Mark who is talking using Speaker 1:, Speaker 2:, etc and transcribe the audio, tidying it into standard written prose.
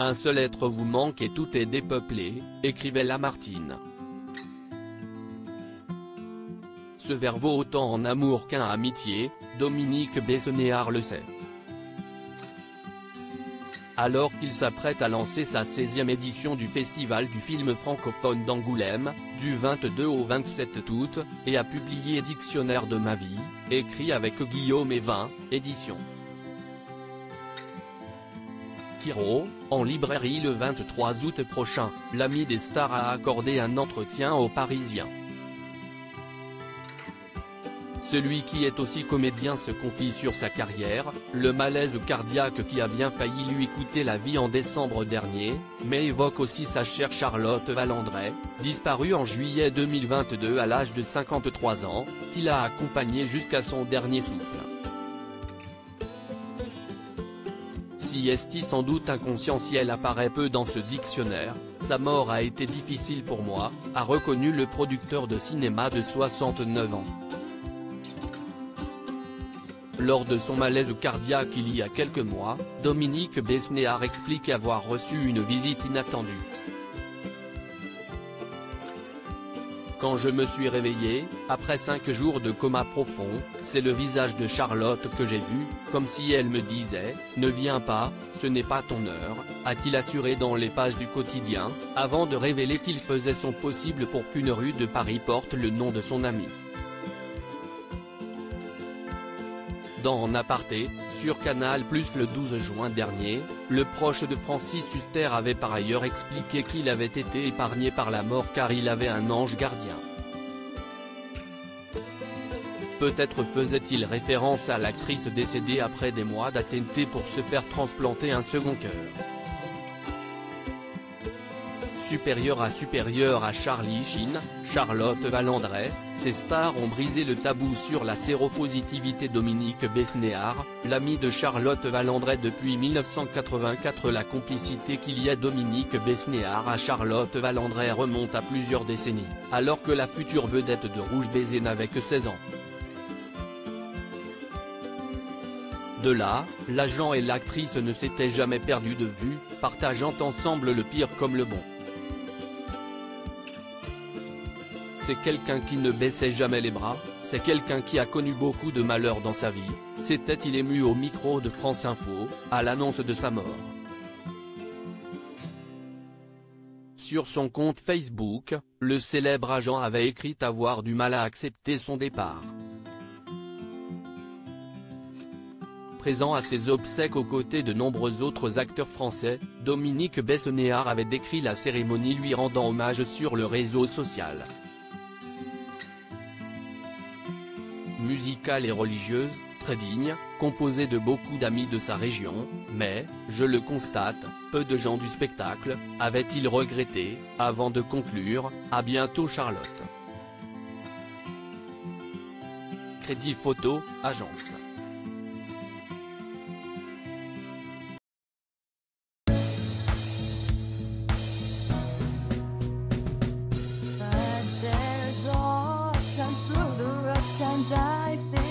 Speaker 1: Un seul être vous manque et tout est dépeuplé, écrivait Lamartine. Ce vers vaut autant en amour qu'en amitié, Dominique Besnéard le sait. Alors qu'il s'apprête à lancer sa 16e édition du Festival du film francophone d'Angoulême, du 22 au 27 août, et a publié Dictionnaire de ma vie, écrit avec Guillaume Evin, édition Kiro, en librairie le 23 août prochain, l'ami des stars a accordé un entretien aux Parisiens. Celui qui est aussi comédien se confie sur sa carrière, le malaise cardiaque qui a bien failli lui coûter la vie en décembre dernier, mais évoque aussi sa chère Charlotte Valandrey, disparue en juillet 2022 à l'âge de 53 ans, qu'il a accompagnée jusqu'à son dernier souffle. Si est sans doute inconscient si elle apparaît peu dans ce dictionnaire, sa mort a été difficile pour moi, a reconnu le producteur de cinéma de 69 ans. Lors de son malaise cardiaque il y a quelques mois, Dominique Besnéard explique avoir reçu une visite inattendue. Quand je me suis réveillé, après 5 jours de coma profond, c'est le visage de Charlotte que j'ai vu, comme si elle me disait « Ne viens pas, ce n'est pas ton heure », a-t-il assuré dans les pages du quotidien, avant de révéler qu'il faisait son possible pour qu'une rue de Paris porte le nom de son ami. Dans En aparté, sur Canal+ le 12 juin dernier, le proche de Francis Huster avait par ailleurs expliqué qu'il avait été épargné par la mort car il avait un ange gardien. Peut-être faisait-il référence à l'actrice décédée après des mois d'attente pour se faire transplanter un second cœur. Supérieure à Charlie Sheen, Charlotte Valandrey, ces stars ont brisé le tabou sur la séropositivité. Dominique Besnéard, l'ami de Charlotte Valandrey depuis 1984. La complicité qu'il y a Dominique Besnéard à Charlotte Valandrey remonte à plusieurs décennies, alors que la future vedette de Rouge Baiser n'avait que 16 ans. De là, l'agent et l'actrice ne s'étaient jamais perdus de vue, partageant ensemble le pire comme le bon. C'est quelqu'un qui ne baissait jamais les bras, c'est quelqu'un qui a connu beaucoup de malheurs dans sa vie, s'était-il ému au micro de France Info, à l'annonce de sa mort. Sur son compte Facebook, le célèbre agent avait écrit avoir du mal à accepter son départ. Présent à ses obsèques aux côtés de nombreux autres acteurs français, Dominique Besnéard avait décrit la cérémonie lui rendant hommage sur le réseau social. Musicale et religieuse, très digne, composée de beaucoup d'amis de sa région, mais, je le constate, peu de gens du spectacle, avait-il regretté, avant de conclure, à bientôt Charlotte. Crédit photo, agence.
Speaker 2: Times I feel